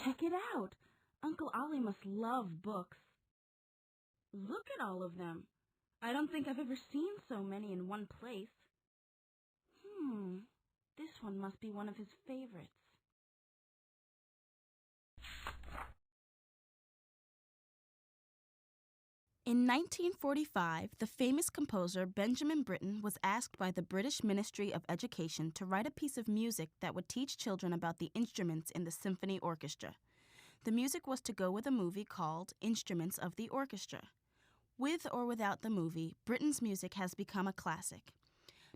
Check it out. Uncle Ollie must love books. Look at all of them. I don't think I've ever seen so many in one place. This one must be one of his favorites. In 1945, the famous composer Benjamin Britten was asked by the British Ministry of Education to write a piece of music that would teach children about the instruments in the symphony orchestra. The music was to go with a movie called Instruments of the Orchestra. With or without the movie, Britten's music has become a classic.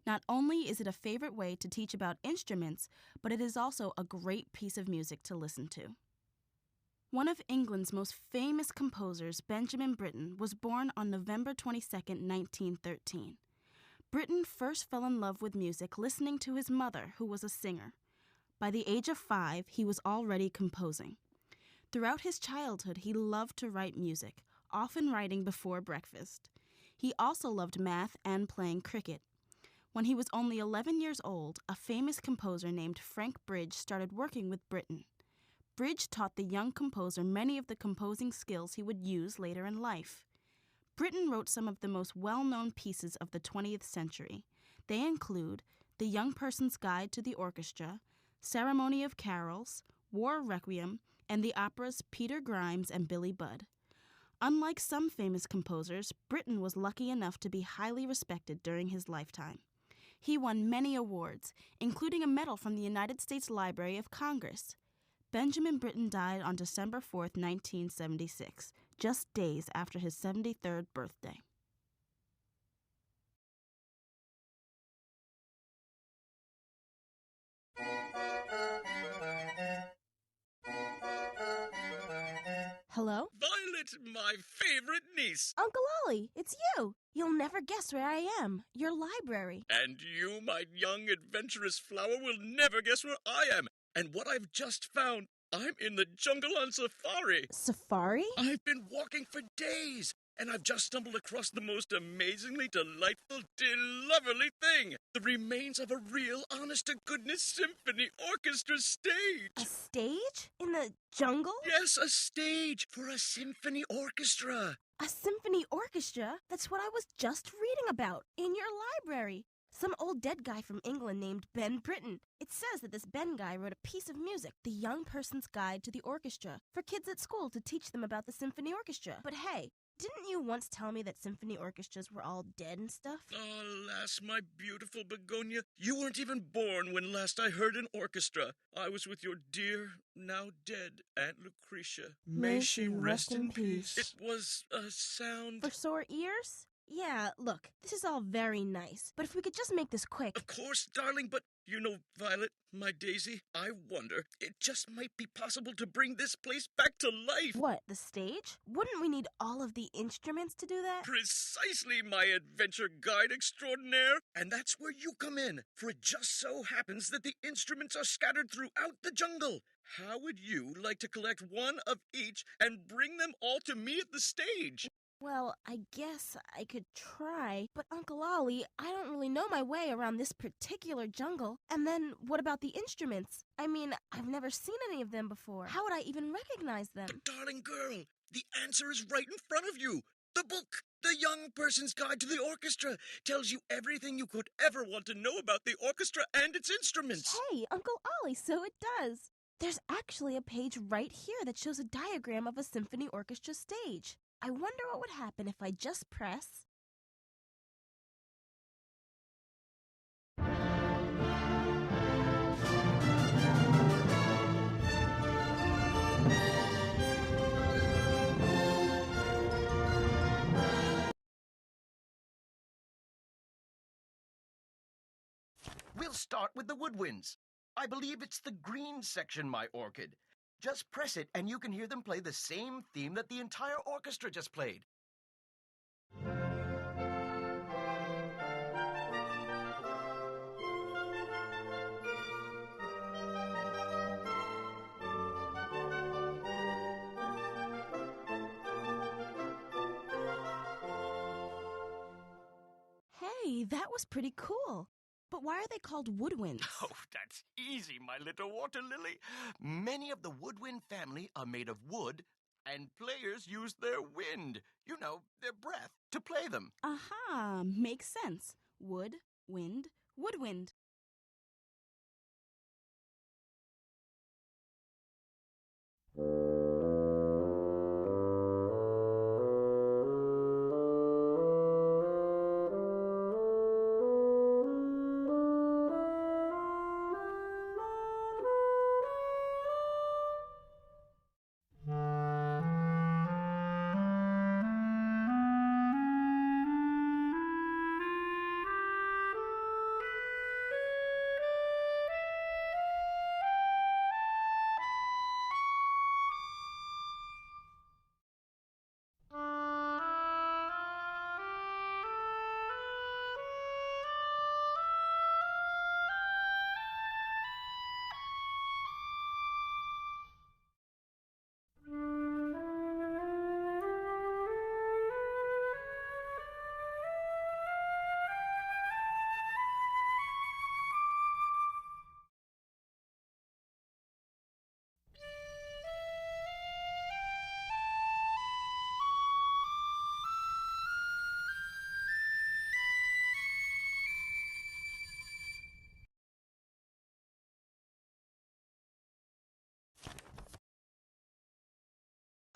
Not only is it a favorite way to teach about instruments, but it is also a great piece of music to listen to. One of England's most famous composers, Benjamin Britten, was born on November 22, 1913. Britten first fell in love with music listening to his mother, who was a singer. By the age of 5, he was already composing. Throughout his childhood, he loved to write music, often writing before breakfast. He also loved math and playing cricket. When he was only 11 years old, a famous composer named Frank Bridge started working with Britten. Bridge taught the young composer many of the composing skills he would use later in life. Britten wrote some of the most well-known pieces of the 20th century. They include The Young Person's Guide to the Orchestra, Ceremony of Carols, War Requiem, and the operas Peter Grimes and Billy Budd. Unlike some famous composers, Britten was lucky enough to be highly respected during his lifetime. He won many awards, including a medal from the United States Library of Congress. Benjamin Britten died on December 4, 1976, just days after his 73rd birthday. Hello? Violet, my favorite niece. Uncle Ollie, it's you. You'll never guess where I am. Your library. And you, my young adventurous flower, will never guess where I am. And what I've just found, I'm in the jungle on safari. Safari? I've been walking for days, and I've just stumbled across the most amazingly delightful, delightfully thing. The remains of a real, honest-to-goodness symphony orchestra stage. A stage? In the jungle? Yes, a stage for a symphony orchestra. A symphony orchestra? That's what I was just reading about in your library. Some old dead guy from England named Ben Britten. It says that this Ben guy wrote a piece of music, The Young Person's Guide to the Orchestra, for kids at school to teach them about the symphony orchestra. But hey, didn't you once tell me that symphony orchestras were all dead and stuff? Alas, my beautiful begonia, you weren't even born when last I heard an orchestra. I was with your dear, now dead Aunt Lucretia. May she rest in peace. It was a sound... For sore ears? Yeah, look, this is all very nice, but if we could just make this quick. Of course, darling, but you know, Violet, my daisy, I wonder, it just might be possible to bring this place back to life. What, the stage? Wouldn't we need all of the instruments to do that? Precisely, my adventure guide extraordinaire. And that's where you come in, for it just so happens that the instruments are scattered throughout the jungle. How would you like to collect one of each and bring them all to me at the stage? Well, I guess I could try, but Uncle Ollie, I don't really know my way around this particular jungle. And then, what about the instruments? I mean, I've never seen any of them before. How would I even recognize them? But darling girl, the answer is right in front of you. The book, The Young Person's Guide to the Orchestra, tells you everything you could ever want to know about the orchestra and its instruments. Hey, Uncle Ollie, so it does. There's actually a page right here that shows a diagram of a symphony orchestra stage. I wonder what would happen if I just press... We'll start with the Woodwinds. I believe it's the green section, my orchid. Just press it and you can hear them play the same theme that the entire orchestra just played. Hey, that was pretty cool. But why are they called woodwinds? Oh, that's easy, my little water lily. Many of the woodwind family are made of wood, and players use their wind, their breath, to play them. Aha, makes sense. Wood, wind, woodwind.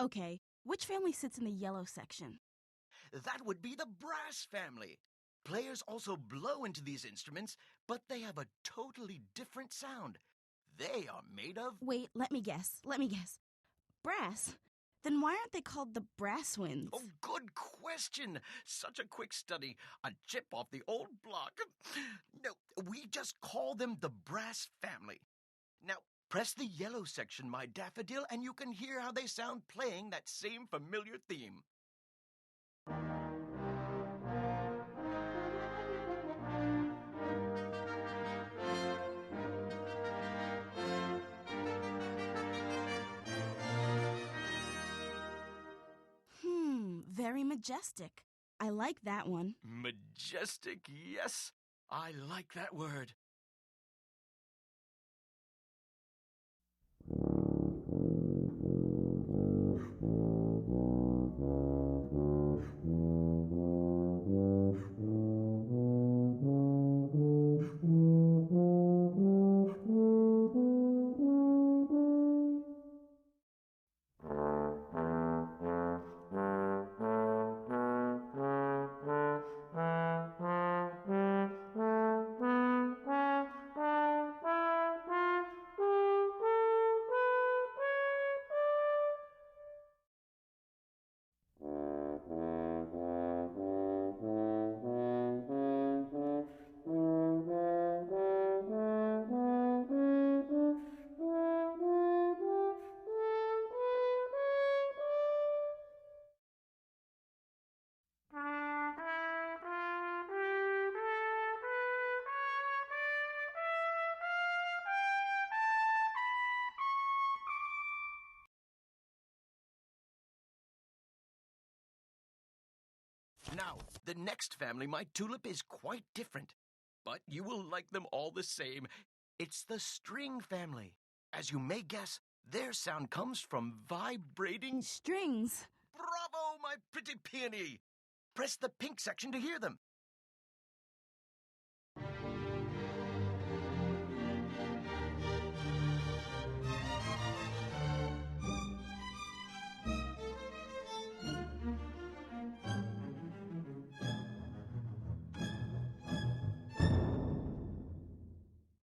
Okay, which family sits in the yellow section? That would be the brass family. Players also blow into these instruments, but they have a totally different sound. They are made of... Wait, let me guess. Brass? Then why aren't they called the Brasswinds? Oh, good question. Such a quick study. A chip off the old block. No, we just call them the brass family. Now, press the yellow section, my daffodil, and you can hear how they sound playing that same familiar theme. Very majestic. I like that one. Majestic, yes. I like that word. Now, the next family, my tulip, is quite different. But you will like them all the same. It's the string family. As you may guess, their sound comes from vibrating strings. Bravo, my pretty peony! Press the pink section to hear them.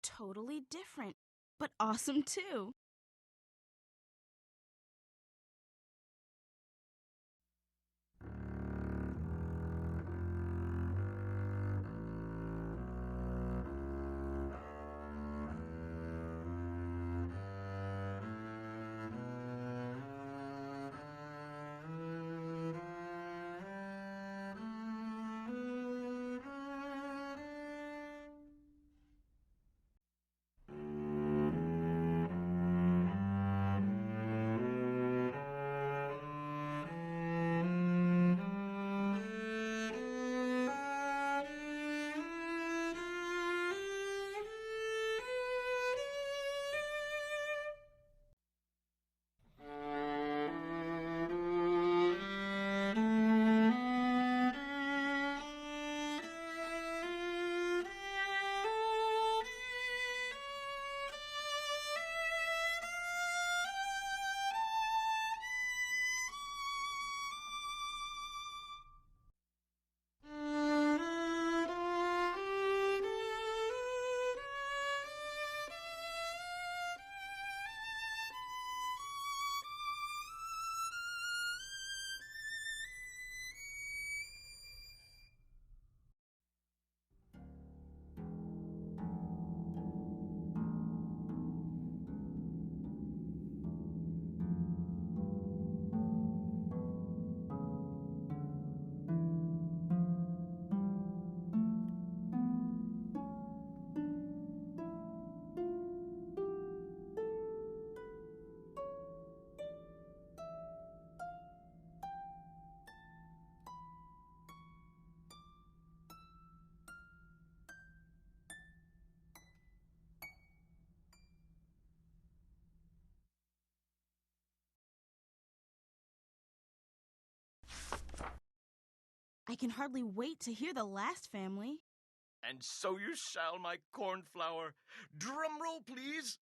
Totally different, but awesome too. I can hardly wait to hear the last family. And so you shall, my cornflower. Drum roll, please.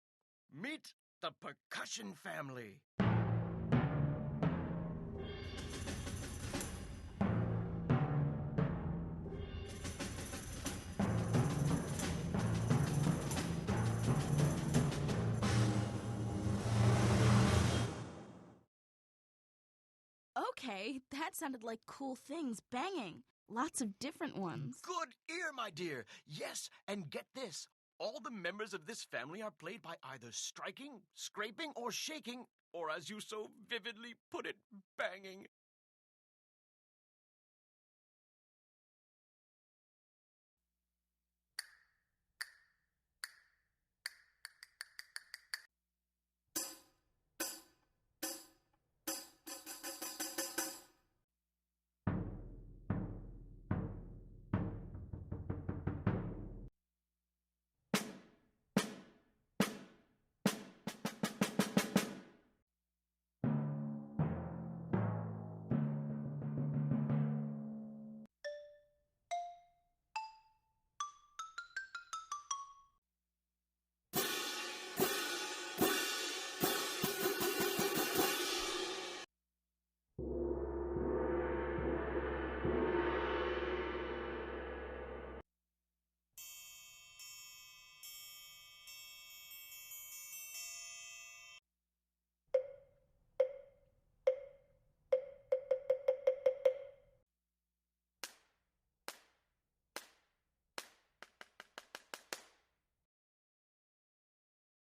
Meet the percussion family. Okay, that sounded like cool things banging. Lots of different ones. Good ear, my dear. Yes, and get this. All the members of this family are played by either striking, scraping, or shaking, or as you so vividly put it, banging.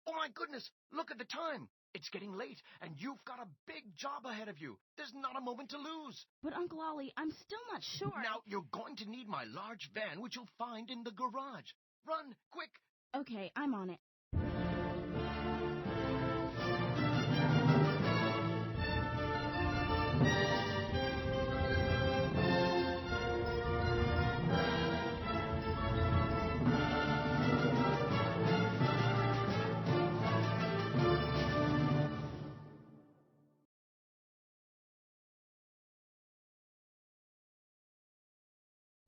Oh, my goodness, look at the time. It's getting late, and you've got a big job ahead of you. There's not a moment to lose. But Uncle Ollie, I'm still not sure. Now, you're going to need my large van, which you'll find in the garage. Run, quick. Okay, I'm on it.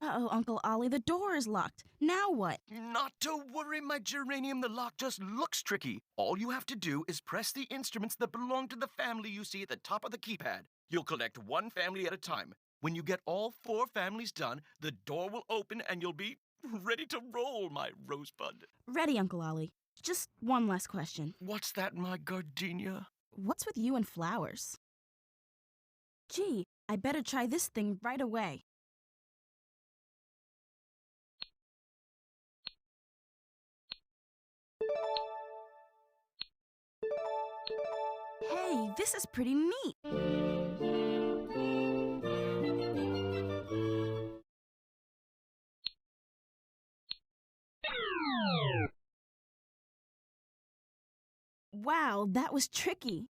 Uh-oh, Uncle Ollie, the door is locked. Now what? Not to worry, my geranium. The lock just looks tricky. All you have to do is press the instruments that belong to the family you see at the top of the keypad. You'll collect one family at a time. When you get all 4 families done, the door will open and you'll be ready to roll, my rosebud. Ready, Uncle Ollie. Just one last question. What's that, my gardenia? What's with you and flowers? Gee, I better try this thing right away. Hey, this is pretty neat. Wow, that was tricky.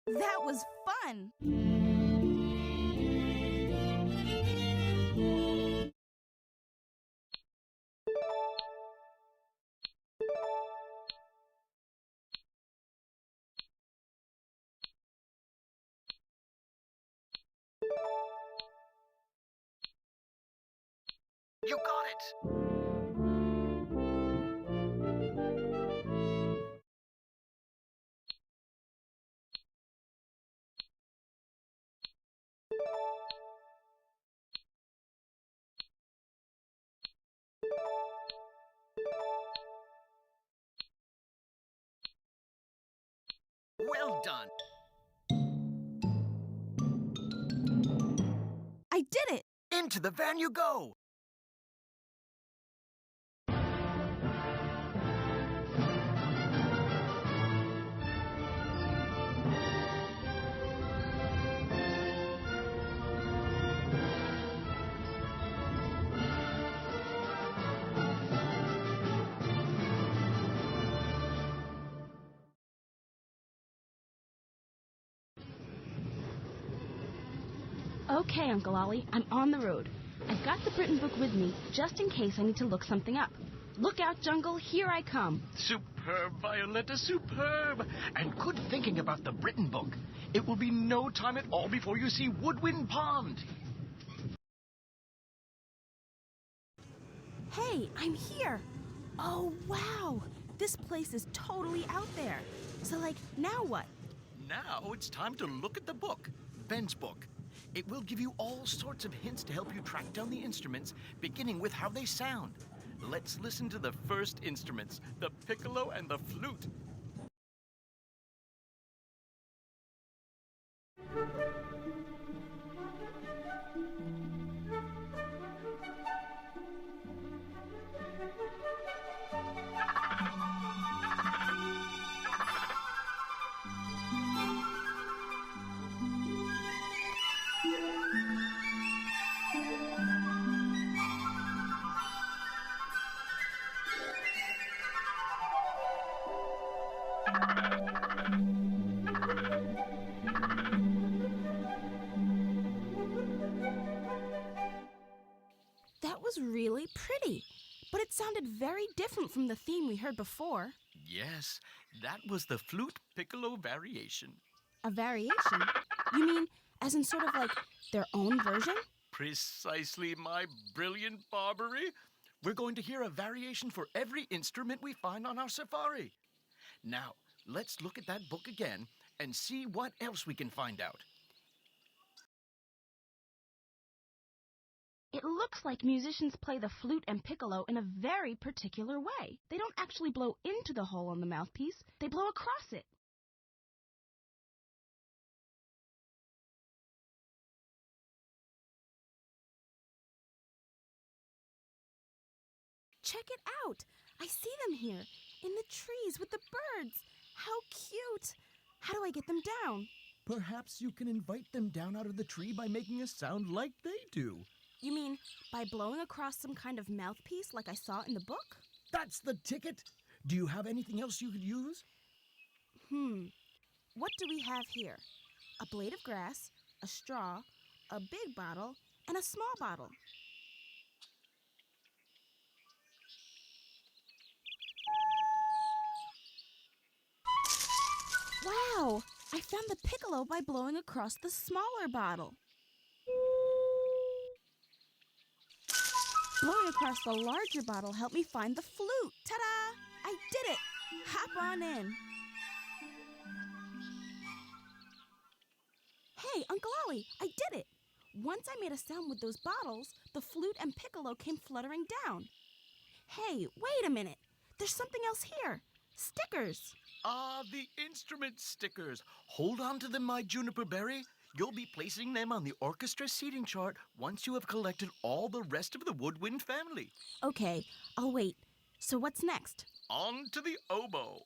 That was fun! You got it! Well done. I did it! Into the van you go. Okay, Uncle Ollie, I'm on the road. I've got the Britain book with me, just in case I need to look something up. Look out, Jungle, here I come. Superb, Violetta, superb. And good thinking about the Britain book. It will be no time at all before you see Woodwind Pond. Hey, I'm here. Oh, wow. This place is totally out there. So, now what? Now it's time to look at the book, Ben's book. It will give you all sorts of hints to help you track down the instruments, beginning with how they sound. Let's listen to the first instruments, the piccolo and the flute. That was really pretty, but it sounded very different from the theme we heard before. Yes, that was the flute piccolo variation. A variation? You mean as in sort of like their own version? Precisely, my brilliant Barbary. We're going to hear a variation for every instrument we find on our safari. Now, let's look at that book again and see what else we can find out. It looks like musicians play the flute and piccolo in a very particular way. They don't actually blow into the hole on the mouthpiece, they blow across it. Check it out. I see them here, in the trees with the birds. How cute. How do I get them down? Perhaps you can invite them down out of the tree by making a sound like they do. You mean by blowing across some kind of mouthpiece like I saw in the book? That's the ticket. Do you have anything else you could use? What do we have here? A blade of grass, a straw, a big bottle, and a small bottle. Wow! I found the piccolo by blowing across the smaller bottle. Blowing across the larger bottle helped me find the flute. Ta-da! I did it! Hop on in. Hey, Uncle Ollie, I did it! Once I made a sound with those bottles, the flute and piccolo came fluttering down. Hey, wait a minute. There's something else here. Stickers. Ah, the instrument stickers. Hold on to them, my juniper berry. You'll be placing them on the orchestra seating chart once you have collected all the rest of the Woodwind family. Okay, I'll wait. So what's next? On to the oboe.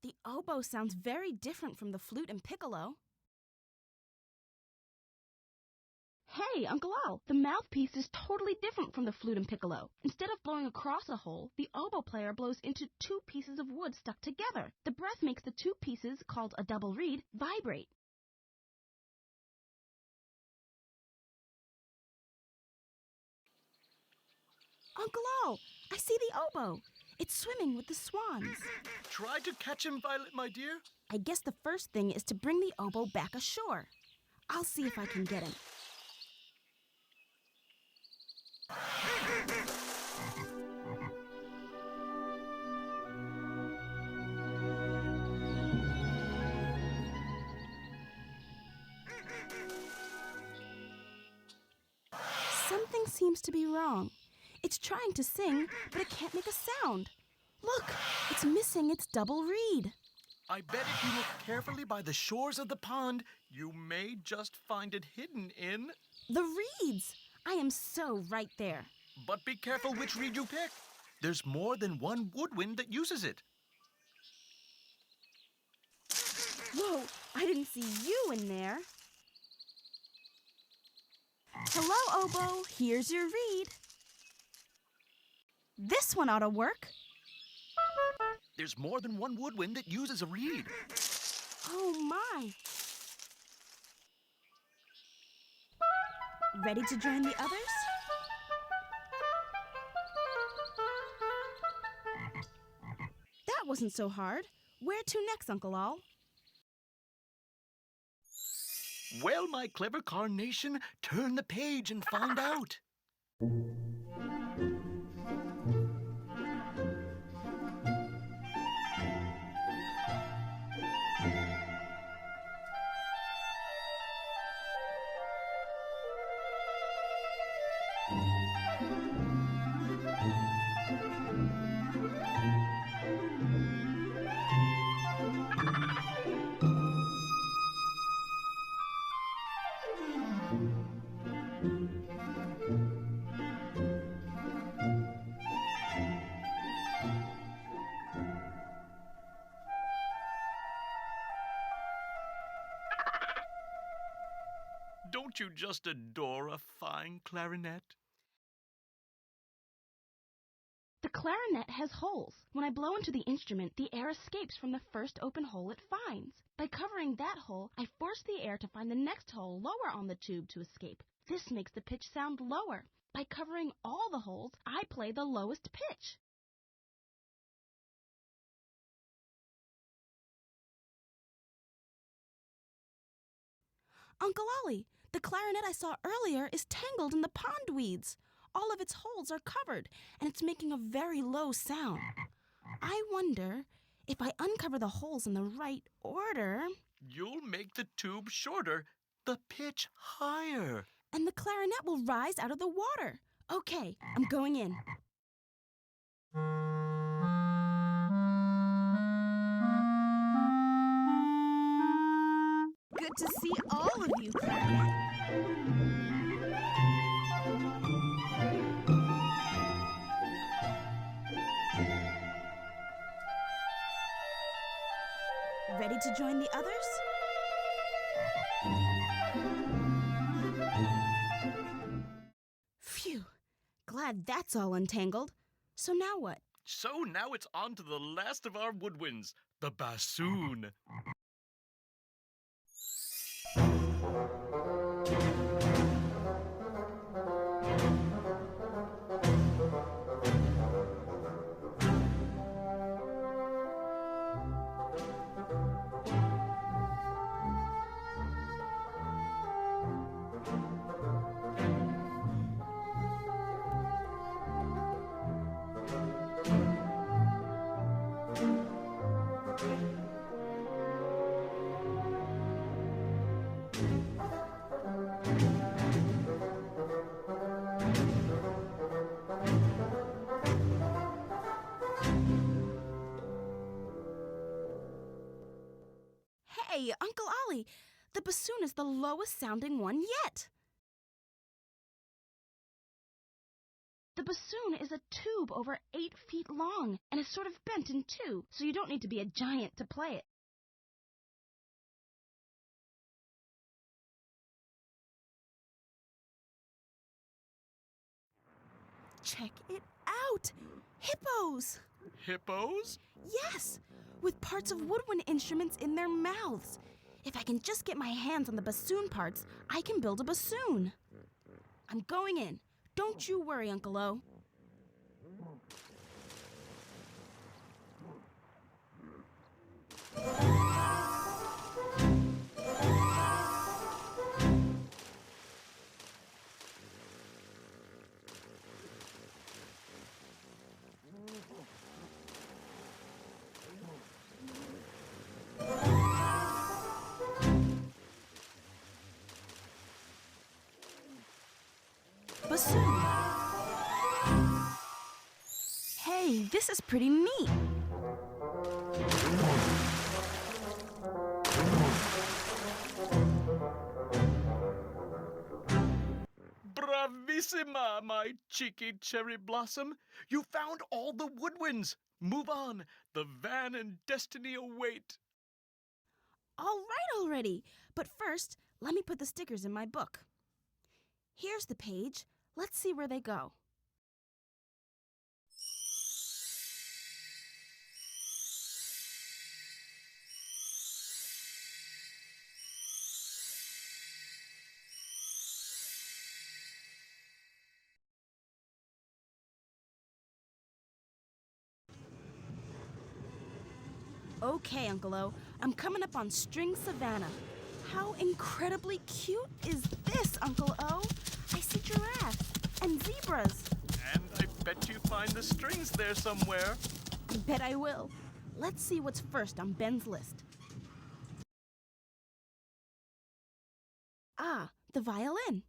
The oboe sounds very different from the flute and piccolo. Hey, Uncle Al, the mouthpiece is totally different from the flute and piccolo. Instead of blowing across a hole, the oboe player blows into two pieces of wood stuck together. The breath makes the two pieces, called a double reed, vibrate. Uncle Al, I see the oboe. It's swimming with the swans. Try to catch him, Violet, my dear. I guess the first thing is to bring the oboe back ashore. I'll see if I can get him. Something seems to be wrong. It's trying to sing, but it can't make a sound. Look, it's missing its double reed. I bet if you look carefully by the shores of the pond, you may just find it hidden in... The reeds! I am so right there. But be careful which reed you pick. There's more than one woodwind that uses it. Whoa, I didn't see you in there. Hello, Oboe. Here's your reed. This one ought to work. There's more than one woodwind that uses a reed. Oh, my. Ready to join the others? That wasn't so hard. Where to next, Uncle Al? Well, my clever carnation, turn the page and find out. Don't you just adore a fine clarinet? The clarinet has holes. When I blow into the instrument, the air escapes from the first open hole it finds. By covering that hole, I force the air to find the next hole lower on the tube to escape. This makes the pitch sound lower. By covering all the holes, I play the lowest pitch. Uncle Ollie, the clarinet I saw earlier is tangled in the pond weeds. All of its holes are covered, and it's making a very low sound. I wonder if I uncover the holes in the right order... You'll make the tube shorter, the pitch higher. And the clarinet will rise out of the water. Okay, I'm going in. Good to see all of you, clarinet. Ready to join the others? Phew, glad that's all untangled. So now what? So now it's on to the last of our woodwinds, the bassoon. Hey, Uncle Ollie, the bassoon is the lowest sounding one yet. The bassoon is a tube over 8 feet long and is sort of bent in two, so you don't need to be a giant to play it. Check it out! Hippos! Hippos? Yes, with parts of woodwind instruments in their mouths. If I can just get my hands on the bassoon parts, I can build a bassoon. I'm going in. Don't you worry, Uncle O. Bassoon. Hey, this is pretty neat. Bravissima, my cheeky cherry blossom. You found all the woodwinds. Move on. The van and destiny await. All right already. But first, let me put the stickers in my book. Here's the page. Let's see where they go. Okay, Uncle O, I'm coming up on string Savannah. How incredibly cute is this, Uncle O? I see giraffes and zebras. And I bet you find the strings there somewhere. I bet I will. Let's see what's first on Ben's list. Ah, the violin.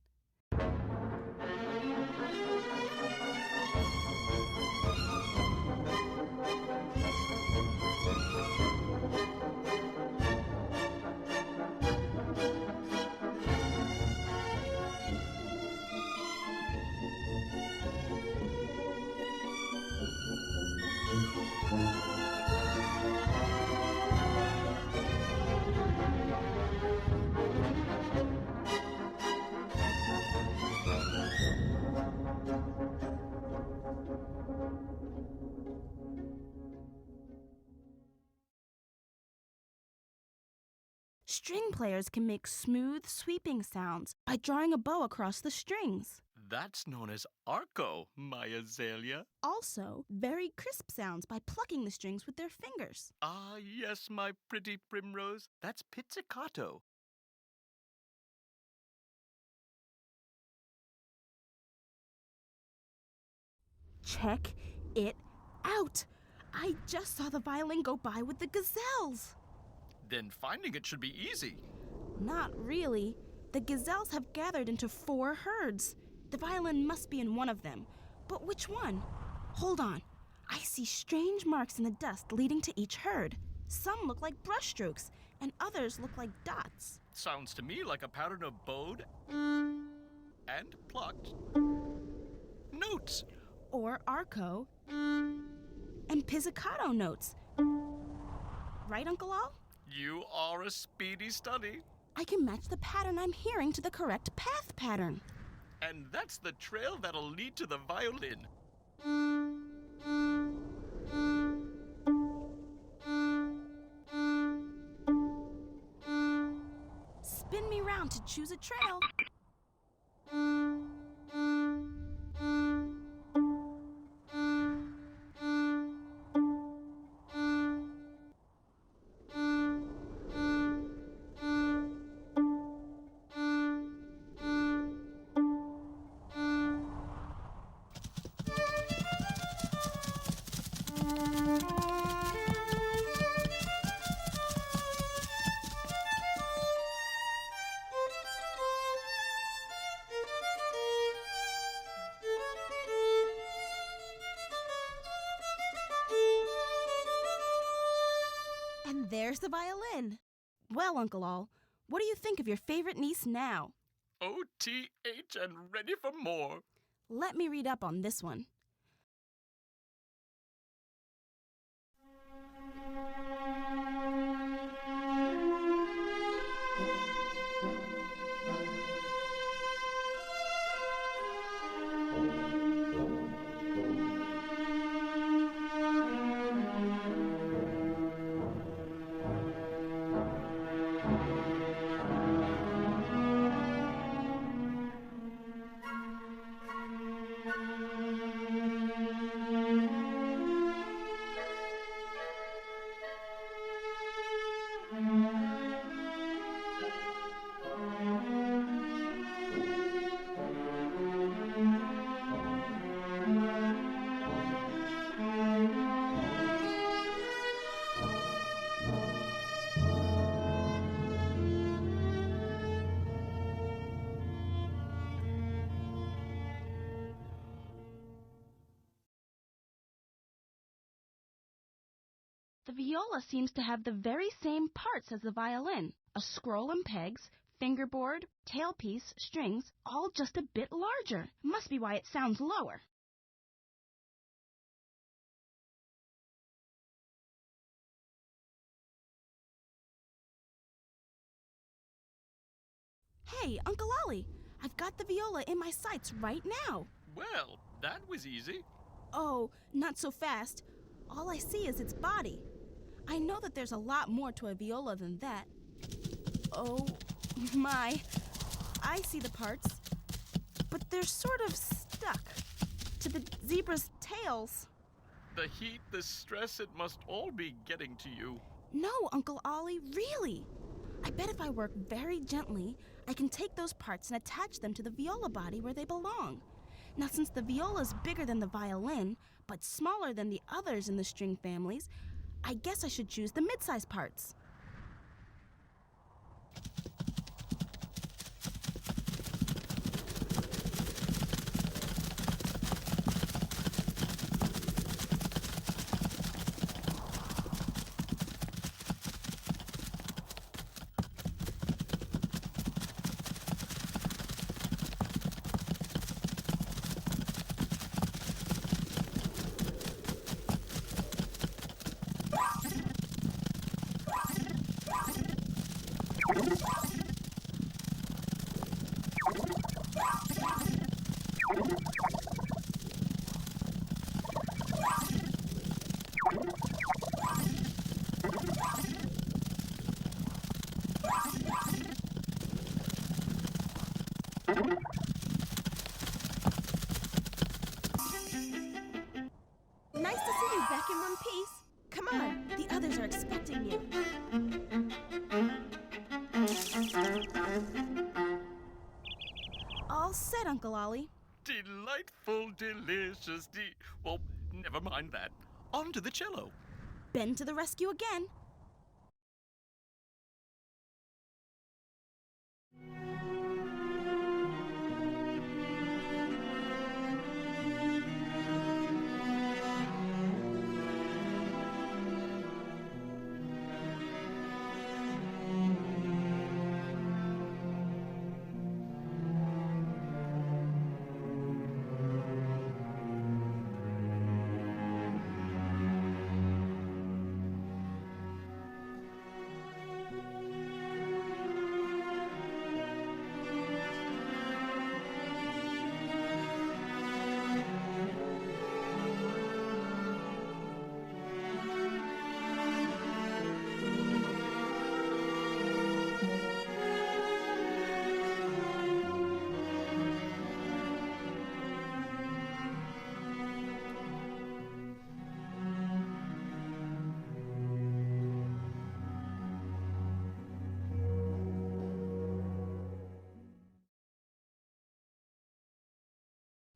String players can make smooth, sweeping sounds by drawing a bow across the strings. That's known as arco, my azalea. Also, very crisp sounds by plucking the strings with their fingers. Ah, yes, my pretty primrose. That's pizzicato. Check it out. I just saw the violin go by with the gazelles. Then finding it should be easy. Not really. The gazelles have gathered into 4 herds. The violin must be in one of them. But which one? Hold on. I see strange marks in the dust leading to each herd. Some look like brushstrokes, and others look like dots. Sounds to me like a pattern of bowed and plucked notes. Or arco and pizzicato notes. Right, Uncle Al? You are a speedy study. I can match the pattern I'm hearing to the correct path pattern. And that's the trail that'll lead to the violin. Spin me round to choose a trail. And there's the violin. Well, Uncle Al, what do you think of your favorite niece now? OTH and ready for more. Let me read up on this one. The viola seems to have the very same parts as the violin. A scroll and pegs, fingerboard, tailpiece, strings, all just a bit larger. Must be why it sounds lower. Hey, Uncle Ollie, I've got the viola in my sights right now. Well, that was easy. Oh, not so fast. All I see is its body. I know that there's a lot more to a viola than that. Oh, my. I see the parts, but they're sort of stuck to the zebra's tails. The heat, the stress, it must all be getting to you. No, Uncle Ollie, really. I bet if I work very gently, I can take those parts and attach them to the viola body where they belong. Now, since the viola's bigger than the violin, but smaller than the others in the string families, I guess I should choose the mid-sized parts. Nice to see you back in one piece. Come on, the others are expecting you. All set, Uncle Ollie. Delightful, delicious, well, never mind that. On to the cello. Ben to the rescue again.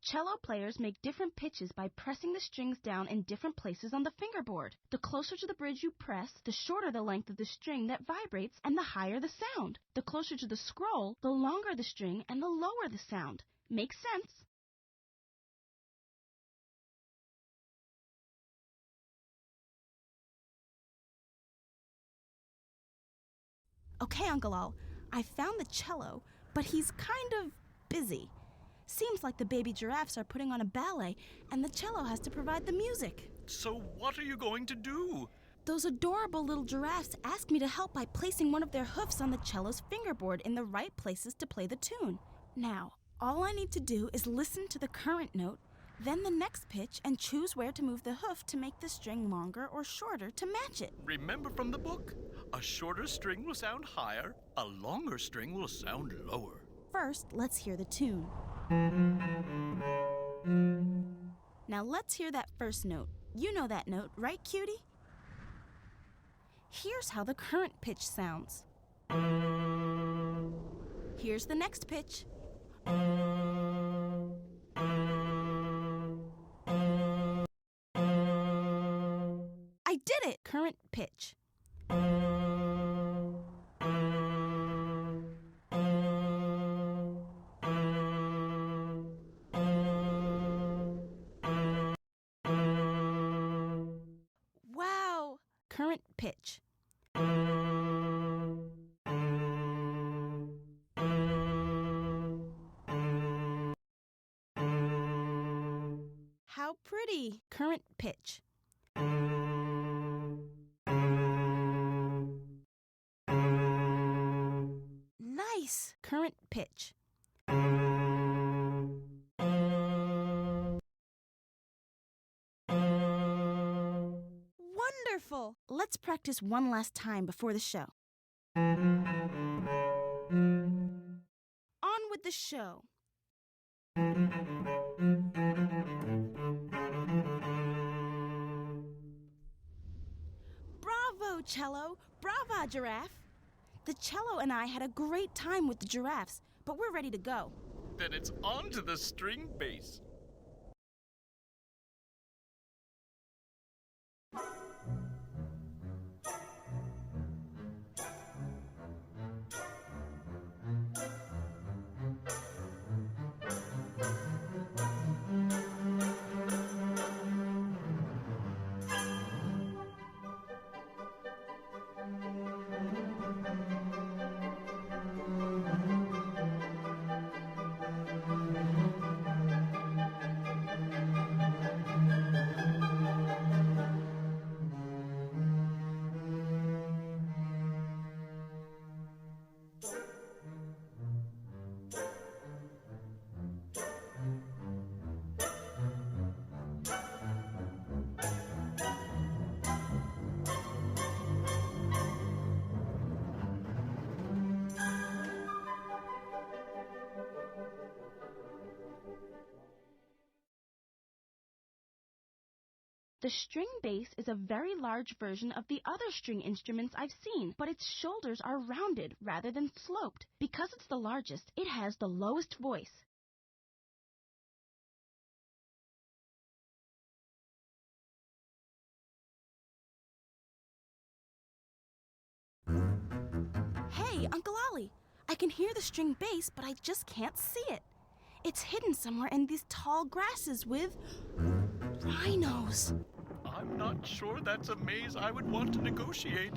Cello players make different pitches by pressing the strings down in different places on the fingerboard. The closer to the bridge you press, the shorter the length of the string that vibrates and the higher the sound. The closer to the scroll, the longer the string and the lower the sound. Makes sense? Okay, Uncle Al, I found the cello, but he's kind of busy. Seems like the baby giraffes are putting on a ballet, and the cello has to provide the music. So what are you going to do? Those adorable little giraffes asked me to help by placing one of their hoofs on the cello's fingerboard in the right places to play the tune. Now, all I need to do is listen to the current note, then the next pitch, and choose where to move the hoof to make the string longer or shorter to match it. Remember from the book, a shorter string will sound higher, a longer string will sound lower. First, let's hear the tune. Now let's hear that first note. You know that note, right, cutie? Here's how the current pitch sounds. Here's the next pitch. I did it! Current pitch. How pretty. Current pitch. Nice. Current pitch. Wonderful. Let's practice one last time before the show. On with the show. Bravo, Cello! Brava, Giraffe! The cello and I had a great time with the giraffes, but we're ready to go. Then it's on to the string bass. The string bass is a very large version of the other string instruments I've seen, but its shoulders are rounded rather than sloped. Because it's the largest, it has the lowest voice. Hey, Uncle Ollie! I can hear the string bass, but I just can't see it. It's hidden somewhere in these tall grasses with rhinos. I'm not sure that's a maze I would want to negotiate.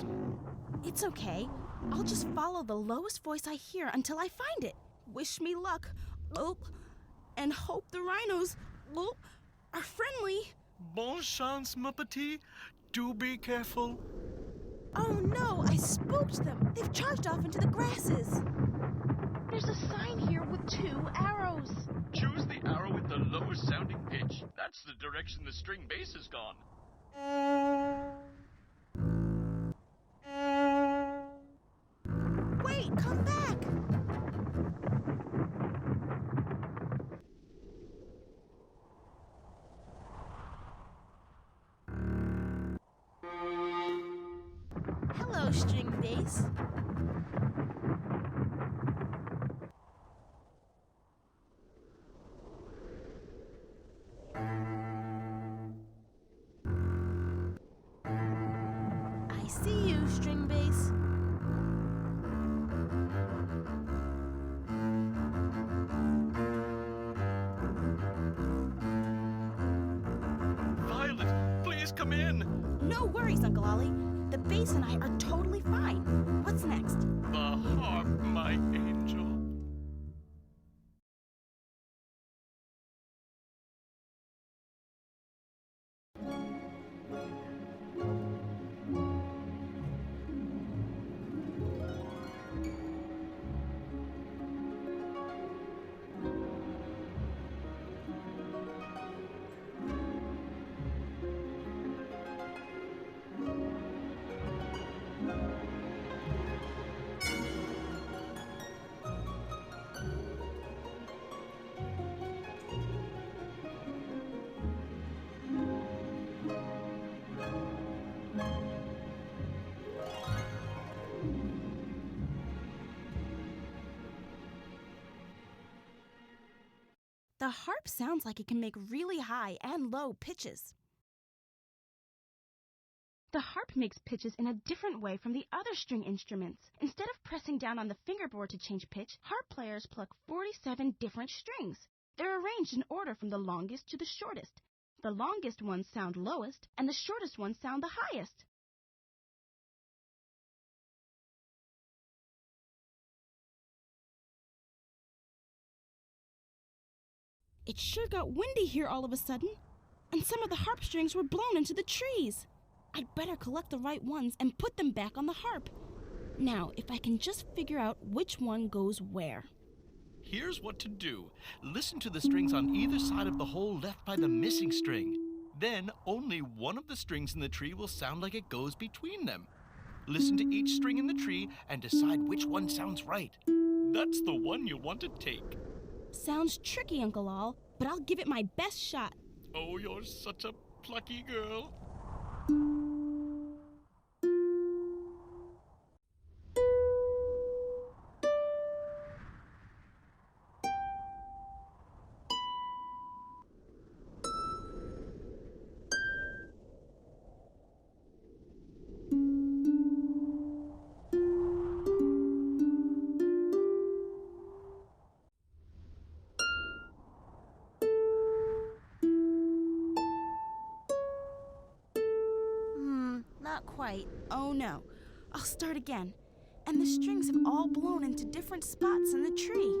It's okay. I'll just follow the lowest voice I hear until I find it. Wish me luck. Oh, and hope the rhinos are friendly. Bon chance, ma petite. Do be careful. Oh no, I spooked them. They've charged off into the grasses. There's a sign here with 2 arrows. Choose the arrow with the lowest sounding pitch. That's the direction the string bass has gone. Wait, come back. Hello, string bass. I see you, string bass. Violet, please come in. No worries, Uncle Ollie. The bass and I are totally fine. What's next? The harp, my angel. The harp sounds like it can make really high and low pitches. The harp makes pitches in a different way from the other string instruments. Instead of pressing down on the fingerboard to change pitch, harp players pluck 47 different strings. They're arranged in order from the longest to the shortest. The longest ones sound lowest, and the shortest ones sound the highest. It sure got windy here all of a sudden. and some of the harp strings were blown into the trees. I'd better collect the right ones and put them back on the harp. Now, if I can just figure out which one goes where. Here's what to do. Listen to the strings on either side of the hole left by the missing string. Then, only one of the strings in the tree will sound like it goes between them. Listen to each string in the tree and decide which one sounds right. That's the one you want to take. Sounds tricky, Uncle Al, but I'll give it my best shot. Oh, you're such a plucky girl. Not quite. Oh no, I'll start again. And the strings have all blown into different spots in the tree.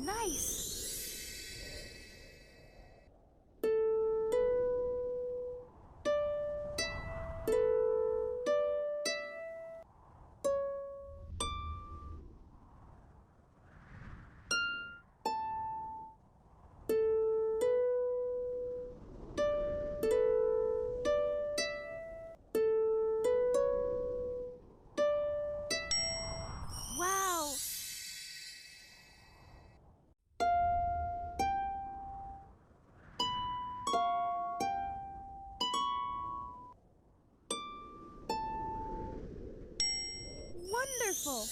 Nice! Wow! Wonderful!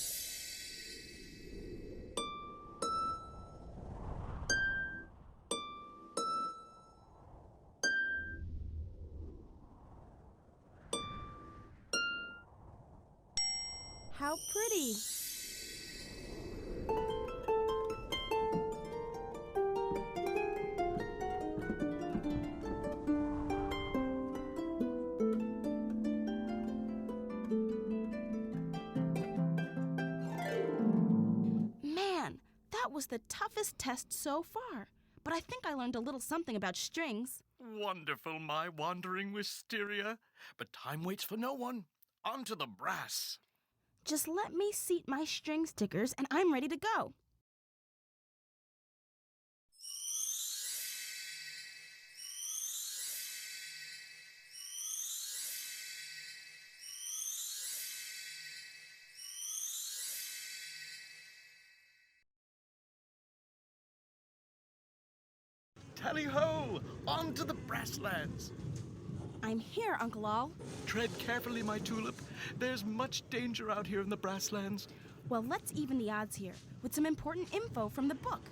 How pretty! Man, that was the toughest test so far. But I think I learned a little something about strings. Wonderful, my wandering wisteria. But time waits for no one. On to the brass. Just let me seat my string stickers and I'm ready to go. Tally-ho! On to the Brasslands. I'm here, Uncle Al. Tread carefully, my tulip. There's much danger out here in the Brasslands. Well, let's even the odds here with some important info from the book.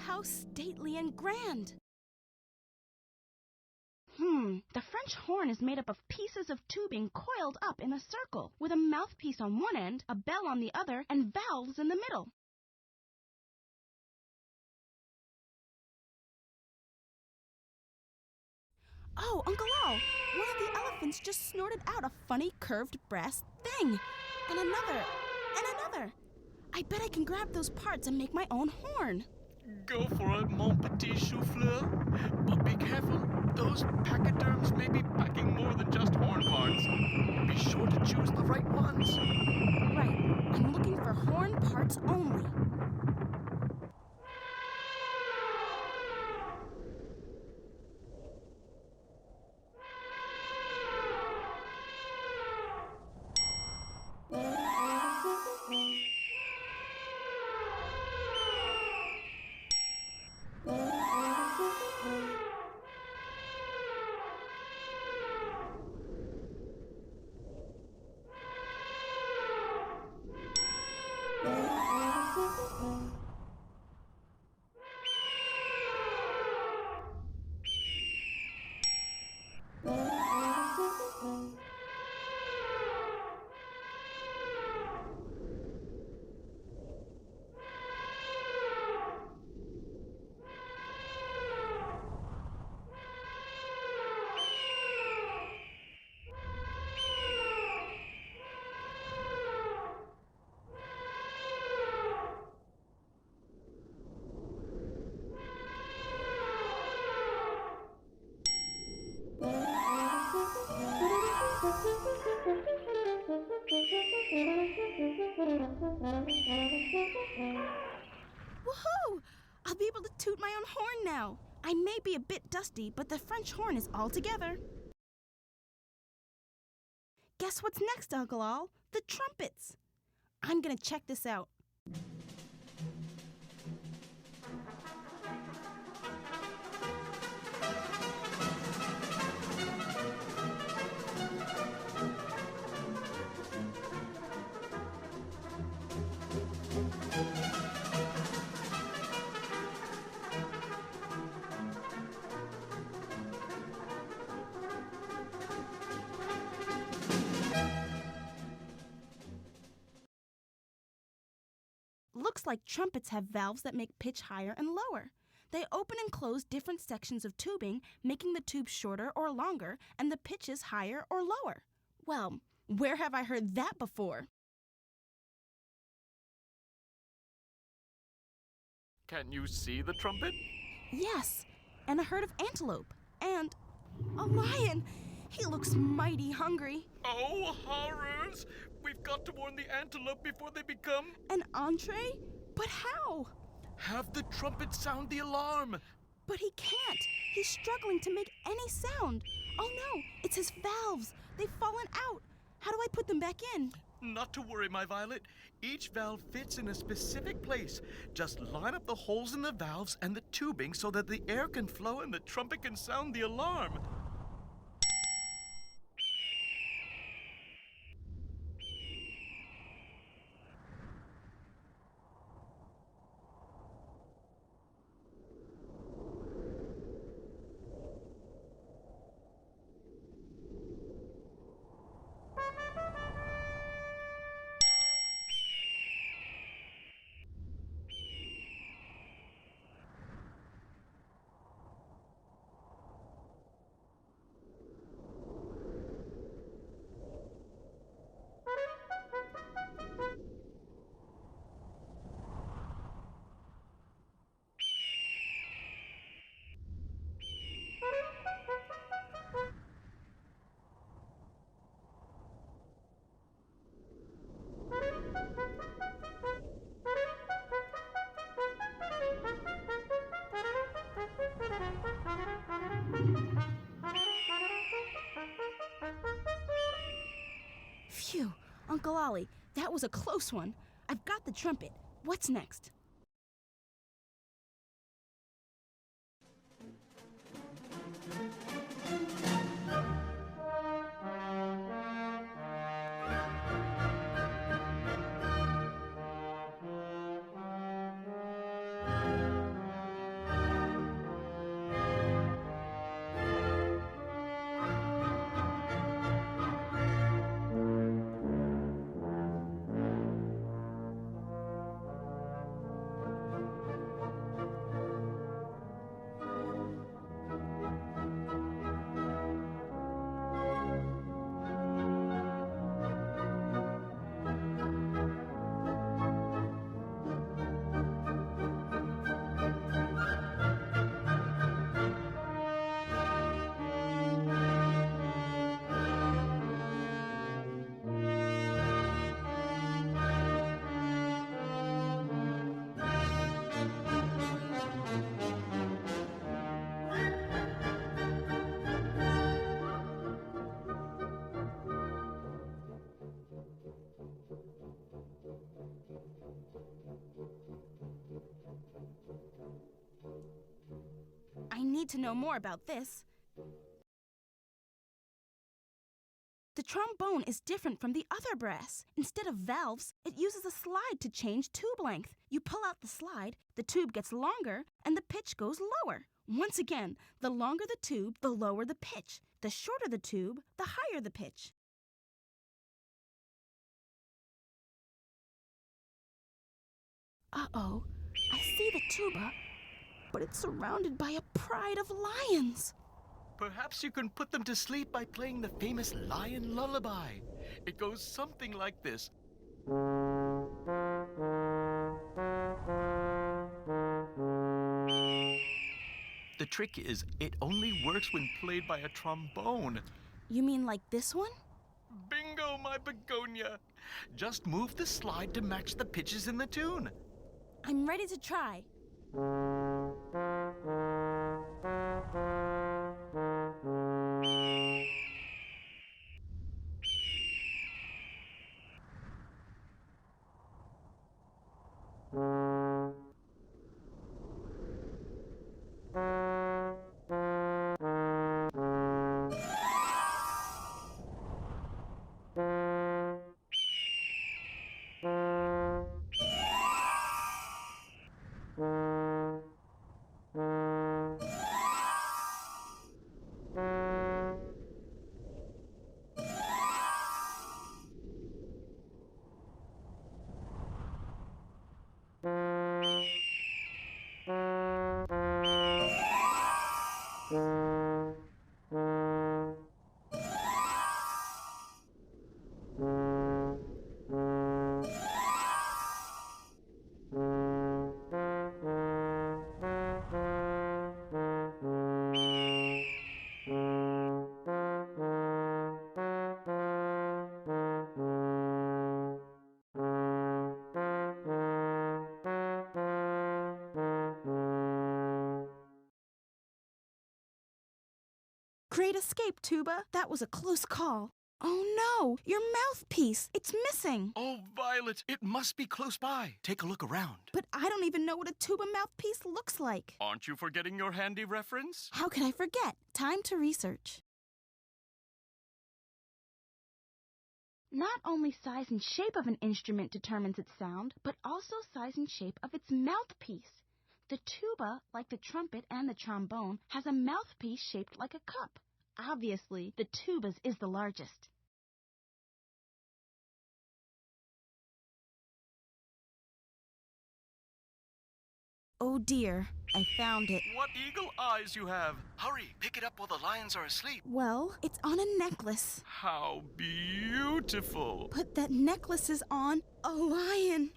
How stately and grand! The French horn is made up of pieces of tubing coiled up in a circle, with a mouthpiece on one end, a bell on the other, and valves in the middle. Oh, Uncle Al, one of the elephants just snorted out a funny curved brass thing. And another. I bet I can grab those parts and make my own horn. Go for it, mon petit chou-fleur. But be careful. Those pachyderms may be packing more than just horn parts. Be sure to choose the right ones. Right. I'm looking for horn parts only. I'll be able to toot my own horn now. I may be a bit dusty, but the French horn is all together. Guess what's next, Uncle Al? The trumpets. I'm gonna check this out. Looks like trumpets have valves that make pitch higher and lower. They open and close different sections of tubing, making the tube shorter or longer and the pitches higher or lower. Well, where have I heard that before? Can you see the trumpet? Yes, and a herd of antelope. And a lion! He looks mighty hungry. Oh, horrors! We've got to warn the antelope before they become... An entree? But how? Have the trumpet sound the alarm! But he can't. He's struggling to make any sound. Oh no, it's his valves. They've fallen out. How do I put them back in? Not to worry, my Violet. Each valve fits in a specific place. Just line up the holes in the valves and the tubing so that the air can flow and the trumpet can sound the alarm. Phew, Uncle Ollie, that was a close one. I've got the trumpet. What's next? I need to know more about this. The trombone is different from the other brass. Instead of valves, it uses a slide to change tube length. You pull out the slide, the tube gets longer, and the pitch goes lower. Once again, the longer the tube, the lower the pitch. The shorter the tube, the higher the pitch. Uh-oh, I see the tuba, but it's surrounded by a pride of lions. Perhaps you can put them to sleep by playing the famous lion lullaby. It goes something like this. The trick is, it only works when played by a trombone. You mean like this one? Bingo, my begonia! Just move the slide to match the pitches in the tune. I'm ready to try. Great escape, Tuba. That was a close call. Oh no, your mouthpiece. It's missing. Oh, Violet, it must be close by. Take a look around. But I don't even know what a tuba mouthpiece looks like. Aren't you forgetting your handy reference? How could I forget? Time to research. Not only size and shape of an instrument determines its sound, but also size and shape of its mouthpiece. The tuba, like the trumpet and the trombone, has a mouthpiece shaped like a cup. Obviously, the tuba's is the largest. Oh dear, I found it. What eagle eyes you have! Hurry, pick it up while the lions are asleep. Well, it's on a necklace. How beautiful! But that necklace is on a lion.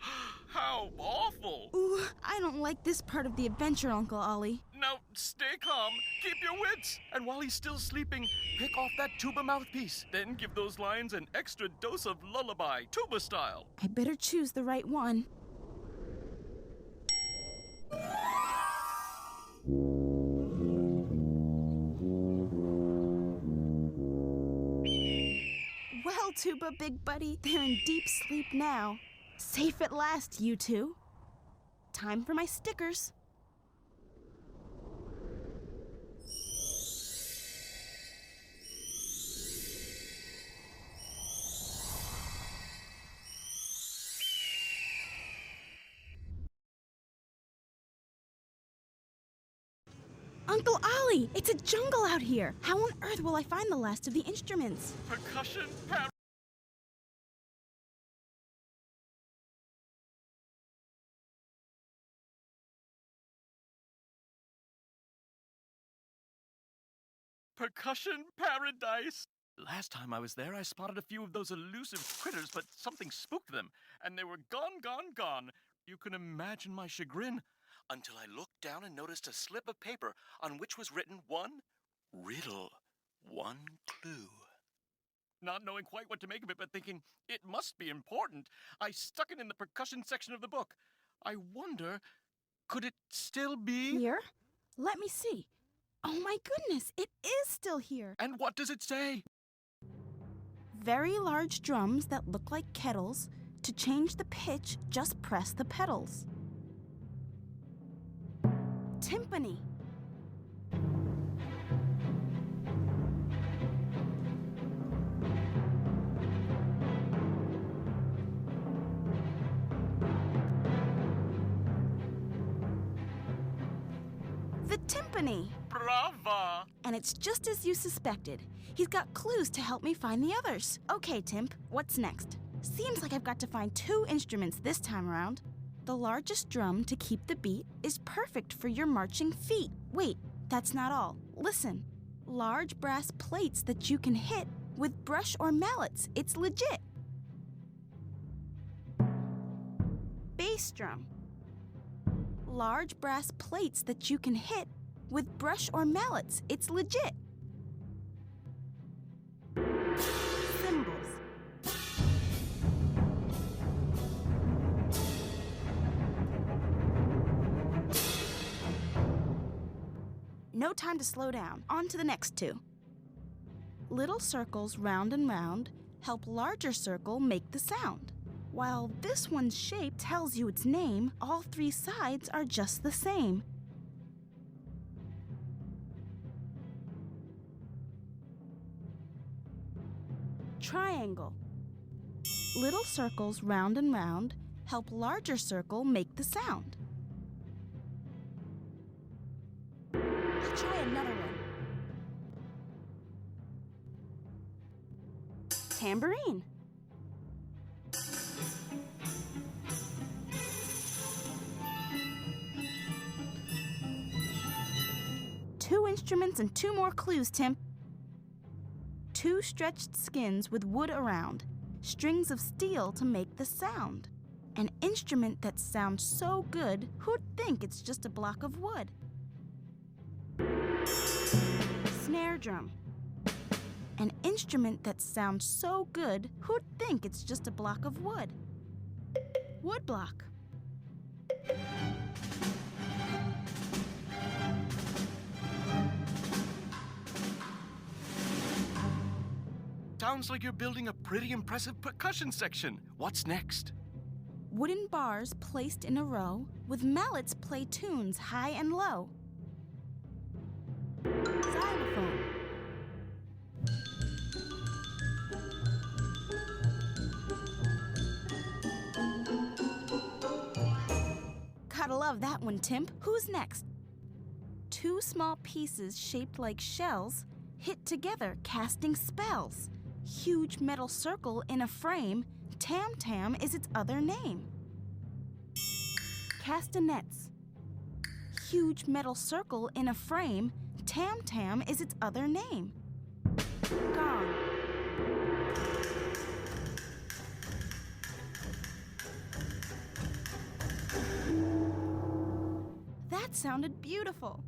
How awful! Ooh, I don't like this part of the adventure, Uncle Ollie. Now, stay calm, keep your wits, and while he's still sleeping, pick off that tuba mouthpiece. Then give those lions an extra dose of lullaby, tuba style. I better choose the right one. Well, Tuba, big buddy, they're in deep sleep now. Safe at last, you two. Time for my stickers. Uncle Ollie, it's a jungle out here. How on earth will I find the last of the instruments? Percussion Paradise. Percussion Paradise! Last time I was there, I spotted a few of those elusive critters, but something spooked them, and they were gone. You can imagine my chagrin, until I looked down and noticed a slip of paper on which was written one riddle, one clue. Not knowing quite what to make of it, but thinking it must be important, I stuck it in the percussion section of the book. I wonder, could it still be? Here? Let me see. Oh my goodness, it is still here. And what does it say? Very large drums that look like kettles. To change the pitch, just press the pedals. Timpani. The timpani. Brava! And it's just as you suspected. He's got clues to help me find the others. Okay, Timp, what's next? Seems like I've got to find 2 instruments this time around. The largest drum to keep the beat is perfect for your marching feet. Wait, that's not all. Listen. Large brass plates that you can hit with brush or mallets. It's legit. Bass drum. Large brass plates that you can hit with brush or mallets. It's legit. Cymbals. No time to slow down. On to the next two. Little circles round and round help larger circle make the sound. While this one's shape tells you its name, all three sides are just the same. Triangle. Little circles round and round help larger circle make the sound. I'll try another one. Tambourine. Two instruments and two more clues, Tim. Two stretched skins with wood around, strings of steel to make the sound. An instrument that sounds so good, who'd think it's just a block of wood? Snare drum. An instrument that sounds so good, who'd think it's just a block of wood? Wood block. Sounds like you're building a pretty impressive percussion section. What's next? Wooden bars placed in a row with mallets play tunes high and low. Xylophone. Gotta love that one, Timp. Who's next? Two small pieces shaped like shells hit together, casting spells. Huge metal circle in a frame, tam-tam is its other name. Castanets. Huge metal circle in a frame, tam-tam is its other name. Gong. That sounded beautiful.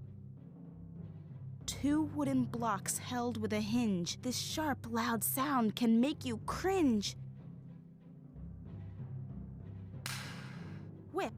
Two wooden blocks held with a hinge. This sharp, loud sound can make you cringe. Whip.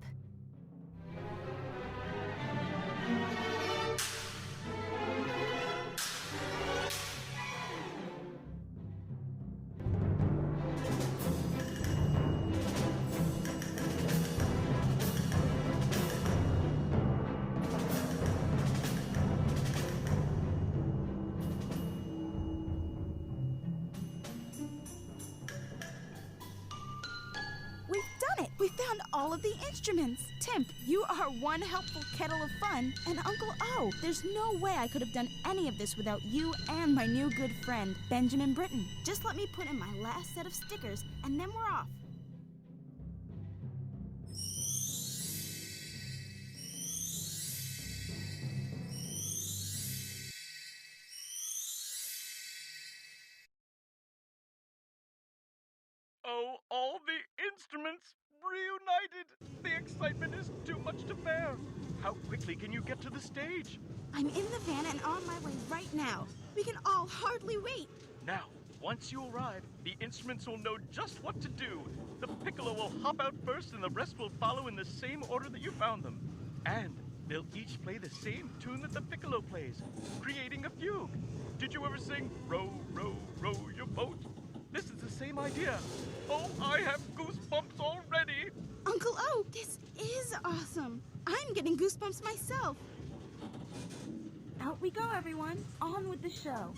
We found all of the instruments. Timp, you are one helpful kettle of fun. And Uncle O, there's no way I could have done any of this without you and my new good friend, Benjamin Britten. Just let me put in my last set of stickers, and then we're off. Oh, all the instruments reunited! The excitement is too much to bear. How quickly can you get to the stage? I'm in the van and on my way right now. We can all hardly wait. Now, once you arrive, the instruments will know just what to do. The piccolo will hop out first and the rest will follow in the same order that you found them. And they'll each play the same tune that the piccolo plays, creating a fugue. Did you ever sing, "Row, row, row your boat"? This is the same idea. Oh, I have goosebumps already. Uncle O, this is awesome. I'm getting goosebumps myself. Out we go, everyone. On with the show.